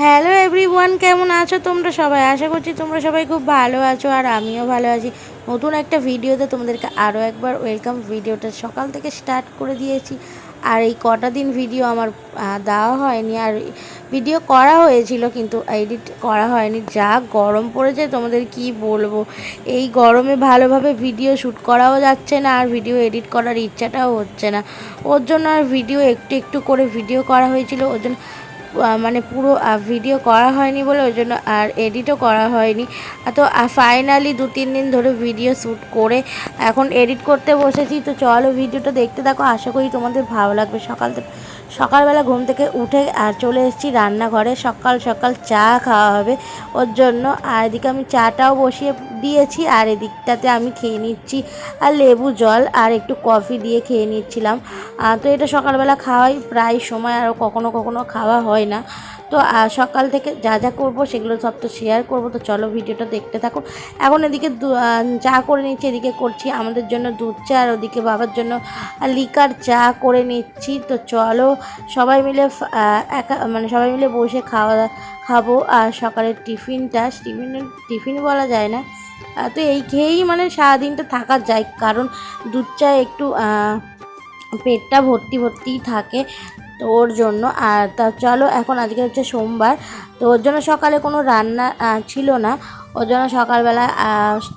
Hello everyone, কেমন আছো তোমরা সবাই? আশা করছি তোমরা সবাই খুব ভালো আছো আর আমিও ভালো আছি। নতুন একটা ভিডিওতে তোমাদেরকে আরও একবার ওয়েলকাম। ভিডিওটা সকাল থেকে স্টার্ট করে দিয়েছি আর এই কটা দিন ভিডিও আমার দেওয়া হয়নি, আর ভিডিও করা হয়েছিল কিন্তু এডিট করা হয়নি। যা গরম পড়েছে তোমাদের কি বলবো, এই গরমে ভালোভাবে ভিডিও শ্যুট করাও যাচ্ছে না আর ভিডিও এডিট করার ইচ্ছাটাও হচ্ছে না। ওর জন্য আর ভিডিও একটু একটু করে ভিডিও করা হয়েছিল, ওর জন্য মানে পুরো ভিডিও করা হয়নি বলে ওই জন্য আর এডিটও করা হয়নি। তো ফাইনালি 2-3 দিন ধরে ভিডিও শ্যুট করে এখন এডিট করতে বসেছি। তো চলো ভিডিওটা দেখতে থাকো, আশা করি তোমাদের ভালো লাগবে। সকালবেলা ঘুম থেকে উঠে আর চলে এসেছি রান্নাঘরে। সকাল সকাল চা খাওয়া হবে ওর জন্য, আর এদিকে আমি চাটাও বসিয়ে দিয়েছি আর এদিকটাতে আমি খেয়ে নিচ্ছি আর লেবু জল আর একটু কফি দিয়ে খেয়ে নিচ্ছিলাম। তো এটা সকালবেলা খাওয়াই প্রায় সময়, আর কখনো কখনো খাওয়া হয় না। তো সকাল থেকে যা যা করবো সেগুলো সব তো শেয়ার করবো। তো চলো ভিডিওটা দেখতে থাকো। এখন এদিকে চা করে নিচ্ছি, এদিকে করছি আমাদের জন্য দুধ চা আর ওদিকে বাবার জন্য লিকার চা করে নিচ্ছি। তো চলো সবাই মিলে সবাই মিলে বসে খাবো। আর সকালের টিফিন বলা যায় না, তো এই খেয়েই মানে সারাদিনটা থাকা যায়, কারণ দুধ চা একটু পেটটা ভর্তিই থাকে, তো ওর জন্য। আর তা চলো এখন আজকে হচ্ছে সোমবার, তো ওর জন্য সকালে কোনো রান্না ছিল না, ওর জন্য সকালবেলা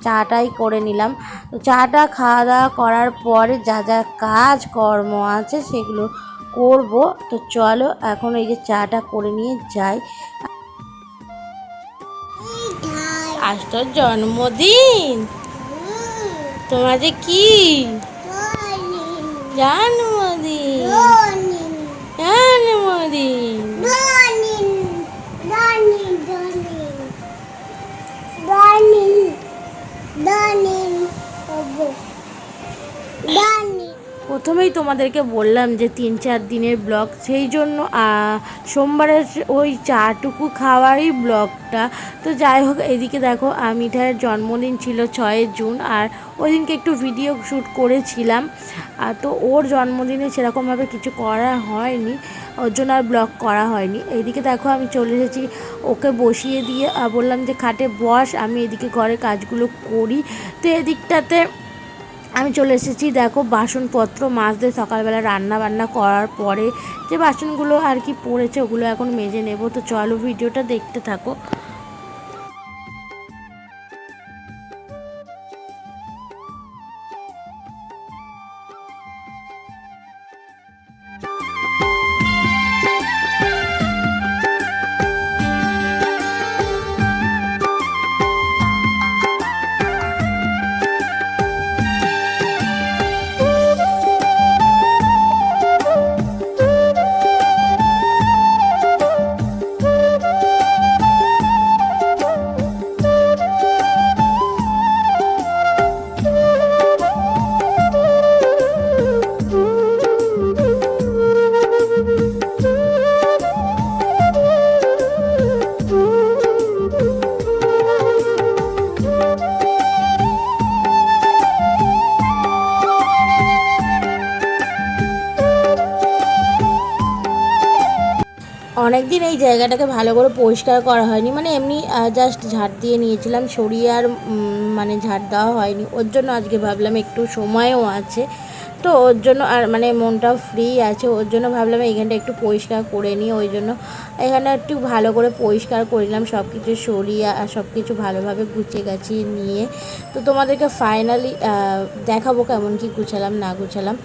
চাটাই করে নিলাম। তো চাটা খাওয়া দাওয়া করার পরে যা যা কাজকর্ম আছে সেগুলো করব। তো চলো এখন এই যে চাটা করে নিয়ে যাই। আজ তোর জন্মদিন, তোমার যে কি জন্মদিন জন্মদিন প্রথমেই তোমাদেরকে বললাম যে 3-4 দিনের ব্লগ, সেই জন্য সোমবারের ওই চাটুকু খাওয়ারই ব্লগটা। তো যাই হোক, এদিকে দেখো মিঠাইয়ের জন্মদিন ছিল 6 জুন, আর ওই দিনকে একটু ভিডিও শ্যুট করেছিলাম। তো ওর জন্মদিনে সেরকমভাবে কিছু করা হয়নি, ওর জন্য আর ব্লগ করা হয়নি। এইদিকে দেখো আমি চলে এসেছি, ওকে বসিয়ে দিয়ে বললাম যে খাটে বস, আমি এদিকে ঘরে কাজগুলো করি। তো এদিকটাতে আমি চলে এসেছি, দেখো বাসনপত্র মাজতে। সকালবেলা রান্না বান্না করার পরে যে বাসনগুলো আর কি পড়েছে ওগুলো এখন মেজে নেব। তো চলো ভিডিওটা দেখতে থাকো। অনেক দিন এই জায়গাটাকে ভালো করে পরিষ্কার করা হয়নি, মানে এমনি জাস্ট ঝাড় দিয়ে নিয়েছিলাম, সরিয়ে আর মানে ঝাড় দেওয়া হয়নি। ওর জন্য আজকে ভাবলাম একটু সময়ও আছে, তো ওর জন্য আর মানে মনটাও ফ্রি আছে, ওর জন্য ভাবলাম এইখানটা একটু পরিষ্কার করে নিই। ওই জন্য এখানে একটু ভালো করে পরিষ্কার করে নিলাম, সব কিছু সরিয়ে আর সব কিছু ভালোভাবে গুছিয়ে গাছিয়ে নিয়ে। তো তোমাদেরকে ফাইনালি দেখাবো কেমন কি গুছালাম না গুছালাম।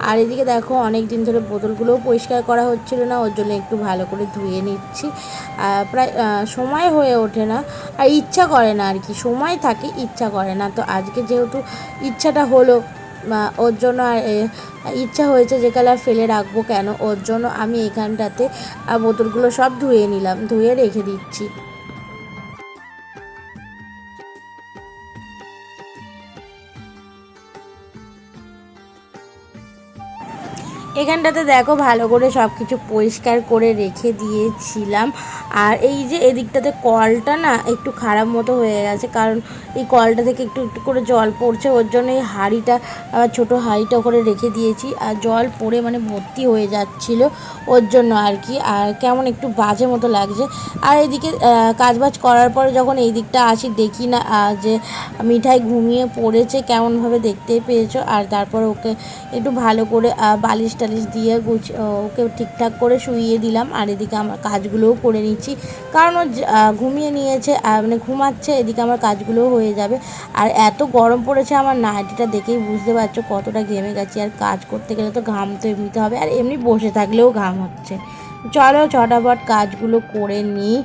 আর এদিকে দেখো অনেক দিন ধরে বোতলগুলোও পরিষ্কার করা হচ্ছিল না, ওর জন্য একটু ভালো করে ধুয়ে নিচ্ছি। প্রায় সময় হয়ে ওঠে না আর ইচ্ছা করে না, আর কি সময় থাকে ইচ্ছা করে না। তো আজকে যেহেতু ইচ্ছাটা হলো, ওর জন্য আর ইচ্ছা হয়েছে যে কালে আর ফেলে রাখবো কেন, ওর জন্য আমি এখানটাতে বোতলগুলো সব ধুয়ে নিলাম, ধুয়ে রেখে দিচ্ছি। এখানটাতে দেখো ভালো করে সব কিছু পরিষ্কার করে রেখে দিয়েছিলাম। আর এই যে এদিকটাতে কলটা না একটু খারাপ মতো হয়ে গেছে, কারণ এই কলটা থেকে একটু একটু করে জল পড়ছে, ওর জন্য এই হাঁড়িটা ছোটো হাঁড়িটা করে রেখে দিয়েছি। আর জল পড়ে মানে ভর্তি হয়ে যাচ্ছিল, ওর জন্য আর কি। আর কেমন একটু বাজে মতো লাগছে। আর এদিকে কাজবাজ করার পরে যখন এই দিকটা আসি দেখি না যে মিঠাই ঘুমিয়ে পড়েছে, কেমনভাবে দেখতেই পেয়েছো। আর তারপর ওকে একটু ভালো করে বালিশ টালিশ দিয়ে ওকে ঠিকঠাক করে শুইয়ে দিলাম। আর এদিকে আমার কাজগুলোও করে নিচ্ছি, কারণ ও ঘুমিয়ে নিয়েছে, মানে ঘুমাচ্ছে, এদিকে আমার কাজগুলোও হয়ে যাবে। আর এত গরম পড়েছে, আমার নাইটিটা দেখেই বুঝতে পারছো কতটা ঘেমে গেছি। আর কাজ করতে গেলে তো ঘাম তো এমনিতে হবে, আর এমনি বসে থাকলেও ঘাম হচ্ছে। চলো ঝটাপট কাজগুলো করে নিই।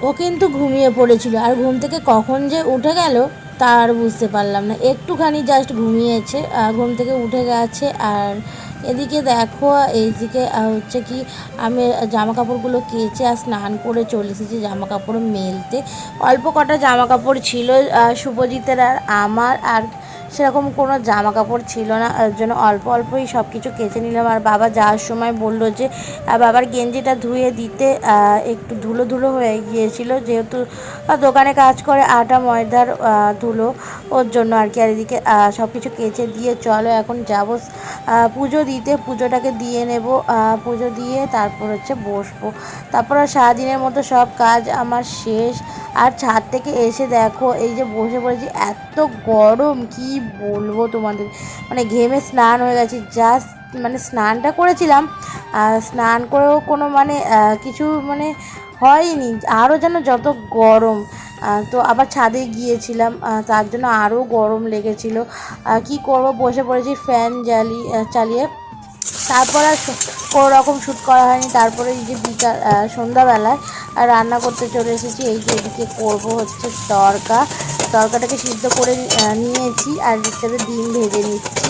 ও কিন্তু ঘুমিয়ে পড়েছিল, আর ঘুম থেকে কখন যে উঠে গেল তার বুঝতে পারলাম না। একটুখানি জাস্ট ঘুমিয়েছে, ঘুম থেকে উঠে গেছে। আর এদিকে দেখো, এইদিকে হচ্ছে কি, আমি জামা কাপড়গুলো কেচে আর স্নান করে চলে এসেছি জামা কাপড় মেলতে। অল্প কটা জামা কাপড় ছিল শুভজিতের আর আমার, আর সেরকম কোনো জামা কাপড় ছিল না, ওর জন্য অল্প অল্পই সব কিছু কেচে নিলাম। আর বাবা যাওয়ার সময় বললো যে বাবার গেঞ্জিটা ধুয়ে দিতে, একটু ধুলো ধুলো হয়ে গিয়েছিল, যেহেতু দোকানে কাজ করে আটা ময়দার ধুলো, ওর জন্য আর কি। আর এদিকে সব কিছু কেচে দিয়ে চলো এখন যাবো পুজো দিতে, পুজোটাকে দিয়ে নেব। পুজো দিয়ে তারপর হচ্ছে বসবো, তারপর সারাদিনের মতো সব কাজ আমার শেষ। আর ছাদ থেকে এসে দেখো এই যে বসে পড়েছি, এত গরম কি বলবো তোমাদের, মানে ঘেমে স্নান হয়ে গেছি জাস্ট। মানে স্নানটা করেছিলাম, স্নান করেও কোনো মানে কিছু মানে হয়নি, আরও যেন যত গরম। তো আবার ছাদে গিয়েছিলাম, তার জন্য আরও গরম লেগেছিল। কি করব, বসে পড়েছি ফ্যান চালিয়ে। তারপর আর কোনো রকম শ্যুট করা হয়নি। তারপরে এই যে বিকাল সন্ধ্যাবেলায় রান্না করতে চলে এসেছি। এই যে এদিকে করবো হচ্ছে তরকাটাকে সিদ্ধ করে নিয়েছি, আর দিকটাতে ডিম ভেজে নিচ্ছি।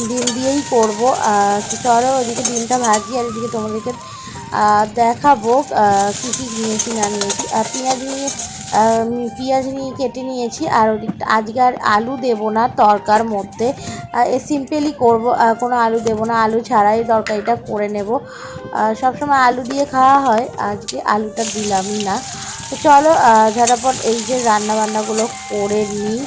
ডিম দিয়েই করবো। চলো ওদিকে ডিমটা ভাজি, আর এদিকে তোমাদেরকে দেখাবো কী কী নিয়েছি না নিয়েছি। পেঁয়াজ নিয়ে কেটে নিয়েছি। আর ওদিকটা আজকে আর আলু দেবো না তরকার মধ্যে, সিম্পলি করব, কোনো আলু দেবো না, আলু ছাড়াই তরকারিটা করে নেব। সবসময় আলু দিয়ে খাওয়া হয়, আজকে আলুটা দিলামই না। তো চলো ঝটাপট এই যে রান্নাবান্নাগুলো করে নিই।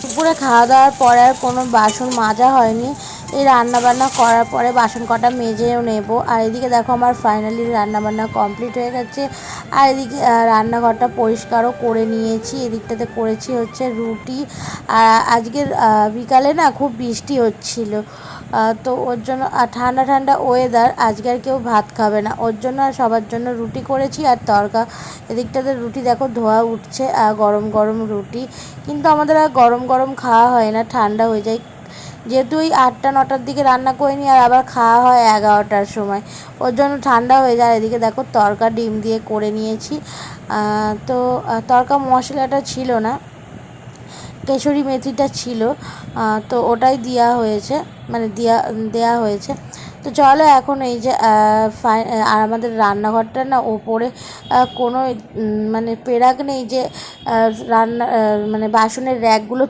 দুপুরে খাওয়া দাওয়ার পরে আর কোনো বাসন মাজা হয়নি, এই রান্নাবান্না করার পরে বাসন কটা মেজেও নেব। আর এদিকে দেখো আমার ফাইনালি রান্নাবান্না কমপ্লিট হয়ে গেছে। আর এদিকে রান্নাঘরটা পরিষ্কারও করে নিয়েছি। এদিকটাতে করেছি হচ্ছে রুটি। আর আজকের বিকালে না খুব বৃষ্টি হচ্ছিল, তো ওর জন্য ঠান্ডা ঠান্ডা ওয়েদার, আজকে আর কেউ ভাত খাবে না, ওর জন্য আর সবার জন্য রুটি করেছি আর তড়কা। এদিকটাতে রুটি দেখো ধোয়া উঠছে, গরম গরম রুটি। কিন্তু আমাদের আর গরম গরম খাওয়া হয় না, ঠান্ডা হয়ে যায়, যেহেতু ওই 8টা-9টার দিকে রান্না করে নিই, আর আবার খাওয়া হয় 11টার সময়, ওর জন্য ঠান্ডা হয়ে যায়। এদিকে দেখো তড়কা ডিম দিয়ে করে নিয়েছি। তো তড়কা মশলাটা ছিল না, কেশরি মেথিটা ছিল, তো ওটাই দেওয়া হয়েছে, মানে দেওয়া হয়েছে। তো চলো এখন এই যে আর আমাদের রান্নাঘরটা না ওপরে কোনো মানে পেরাক নেই যে রান্না মানে বাসনের র্যাকগুলো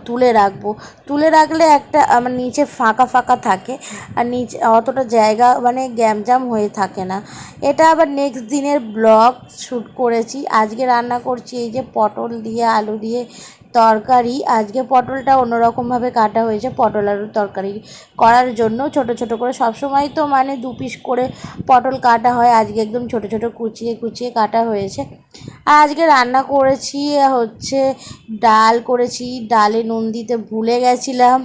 তুলে রাখলে একটা আমার নিচে ফাঁকা ফাঁকা থাকে, আর নিচে অতটা জায়গা মানে গ্যামজাম হয়ে থাকে না। এটা আবার নেক্সট দিনের ব্লগ শ্যুট করেছি। আজকে রান্না করছি এই যে পটল দিয়ে আলু দিয়ে তরকারি। আজকে পটলটা অন্যরকমভাবে কাটা হয়েছে, পটল আলুর তরকারি করার জন্য ছোট ছোট করে। সবসময় তো মানে 2 পিস করে পটল কাটা হয়, আজকে একদম ছোট ছোট কুচিয়ে কুচিয়ে কাটা হয়েছে। আর আজকে রান্না করেছি হচ্ছে ডাল করেছি, ডালে নুন দিতে ভুলে গেছিলাম।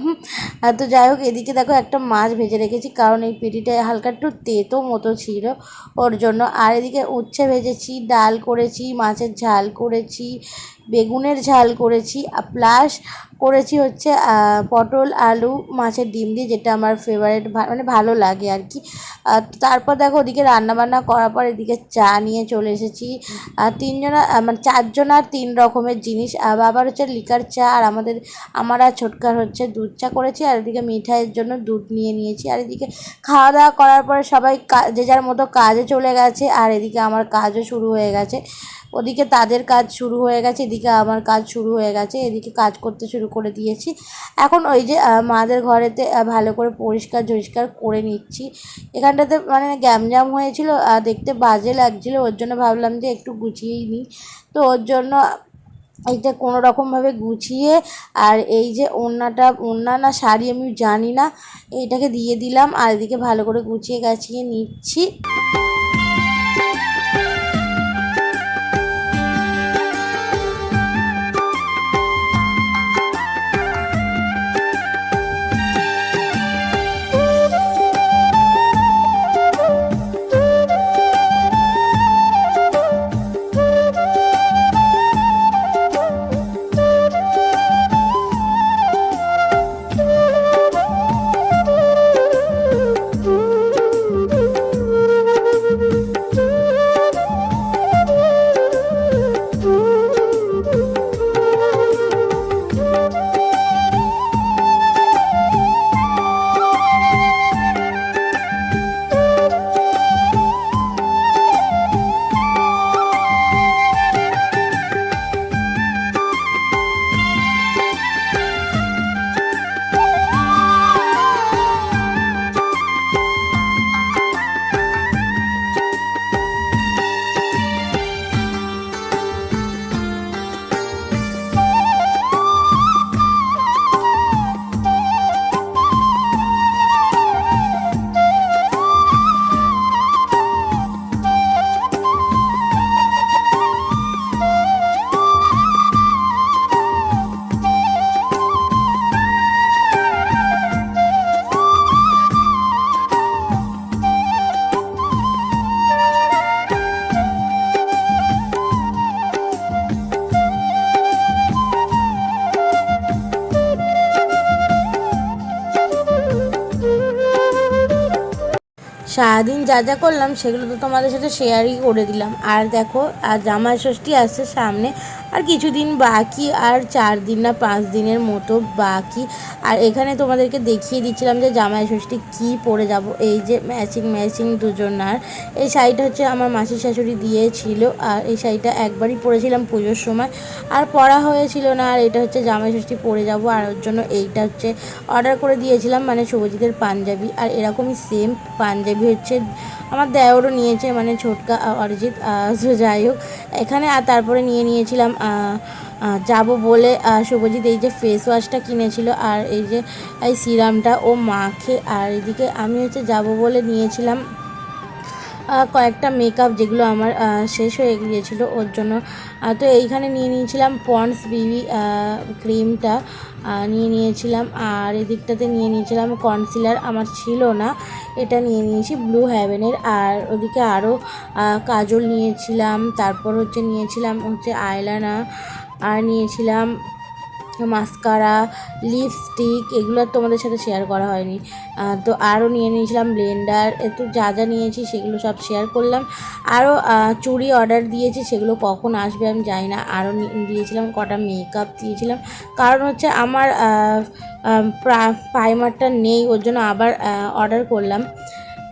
তো যাই হোক, এদিকে দেখো একটা মাছ ভেজে রেখেছি, কারণ এই পেটিটা হালকা একটু তেতো মতো ছিল, ওর জন্য। আর এদিকে উচ্ছে ভেজেছি, ডাল করেছি, মাছের ঝাল করেছি, বেগুনের ঝাল করেছি, প্লাস করেছি হচ্ছে পটল আলু মাছের ডিম দিয়ে, যেটা আমার ফেভারিট, মানে ভালো লাগে আর কি। তারপর দেখো ওদিকে রান্নাবান্না করার পর এদিকে চা নিয়ে চলে এসেছি। তিনজনা মানে 4 জনার 3 রকমের জিনিস। বাবার হচ্ছে লিকার চা, আর আমার আর ছোটকার হচ্ছে দুধ চা করেছি, আর এদিকে মিঠাইয়ের জন্য দুধ নিয়ে নিয়েছি। আর এদিকে খাওয়া দাওয়া করার পরে সবাই যে যার মতো কাজে চলে গেছে, আর এদিকে আমার কাজও শুরু হয়ে গেছে। ওদিকে তাদের কাজ শুরু হয়ে গেছে, এদিকে আমার কাজ শুরু হয়ে গেছে, এদিকে কাজ করতে শুরু করে দিয়েছি। এখন ওই যে মাদের ঘরেতে ভালো করে পরিষ্কার করে নিচ্ছি। এখানটাতে মানে গ্যামজাম হয়েছিল, দেখতে বাজে লাগছিল, ওর জন্য ভাবলাম যে একটু গুছিয়েই নিই। তো ওর জন্য এইটা কোনো রকমভাবে গুছিয়ে, আর এই যে ওড়না না শাড়ি আমি জানি না, এইটাকে দিয়ে দিলাম, আর এদিকে ভালো করে গুছিয়ে গাছিয়ে নিচ্ছি। সারাদিন যা যা করলাম সেগুলো তো তোমাদের সাথে শেয়ারই করে দিলাম। আর দেখো, আর জামাই ষষ্ঠী আসছে সামনে, আর কিছুদিন বাকি, আর 4 দিন না 5 দিনের মতো বাকি। আর এখানে তোমাদেরকে দেখিয়ে দিচ্ছিলাম যে জামাই ষষ্ঠী কী পরে যাব। এই যে ম্যাচিং দুজনার এই শাড়িটা হচ্ছে আমার মাসির শাশুড়ি দিয়েছিল, আর এই শাড়িটা একবারই পরেছিলাম পুজোর সময়, আর পরা হয়েছিল না। আর এটা হচ্ছে জামাই ষষ্ঠী পরে যাব, আর ওর জন্য এইটা হচ্ছে অর্ডার করে দিয়েছিলাম, মানে শুভজিতের পাঞ্জাবি। আর এরকমই সেম পাঞ্জাবি হচ্ছে আমার দেওরও নিয়েছে, মানে ছোটকা অরিজিৎ। যাই হোক, এখানে আর তারপরে নিয়েছিলাম যাব বলে শুভজিৎ এই যে ফেস ওয়াশটা কিনেছিল, আর এই যে এই সিরামটা ও মাখে। আর এদিকে আমি হচ্ছে যাব বলে নিয়েছিলাম কয়েকটা মেকআপ, যেগুলো আমার শেষ হয়ে গিয়েছিলো ওর জন্য। তো এইখানে নিয়েছিলাম পন্ডস বিবি ক্রিমটা নিয়েছিলাম, আর এদিকটাতে নিয়েছিলাম কনসিলার, আমার ছিল না, এটা নিয়েছি ব্লু হেভেনের। আর ওদিকে আরও কাজল নিয়েছিলাম, তারপর নিয়েছিলাম আইলাইনার, আর নিয়েছিলাম মাস্কারা, লিপস্টিক, এগুলো তোমাদের সাথে শেয়ার করা হয়নি। তো আরও নিয়েছিলাম ব্লেন্ডার, একটু যা নিয়েছি সেগুলো সব শেয়ার করলাম। আরও চুড়ি অর্ডার দিয়েছি, সেগুলো কখন আসবে আমি জানি না। আরও দিয়েছিলাম কটা মেকআপ দিয়েছিলাম, কারণ আমার প্রাইমারটা নেই, ওর জন্য আবার অর্ডার করলাম।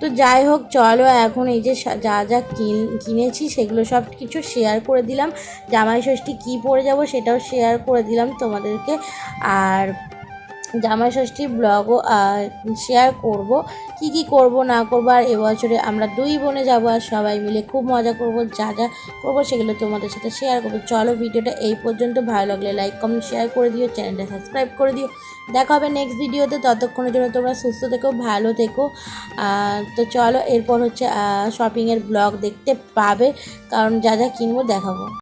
তো যাই হোক, চলো এখন এই যে যা কিনেছি সেগুলো সব কিছু শেয়ার করে দিলাম। জামাই ষষ্ঠী কী পরে যাব সেটাও শেয়ার করে দিলাম তোমাদেরকে। আর জামাই ষষ্ঠীর ব্লগও শেয়ার করব, কি করব না করব। আর এবছরে আমরা 2 বোনে যাব, আর সবাই মিলে খুব মজা করব, যা করব সেগুলো তোমাদের সাথে শেয়ার করবো। চলো, ভিডিওটা এই পর্যন্ত, ভালো লাগলে লাইক কমেন্ট শেয়ার করে দিও, চ্যানেলটা সাবস্ক্রাইব করে দিও। দেখা হবে নেক্সট ভিডিওতে, ততক্ষণের জন্য তোমরা সুস্থ থেকো, ভালো থেকো। তো চলো, এরপর শপিংয়ের ব্লগ দেখতে পাবে, কারণ যা কিনবো দেখাবো।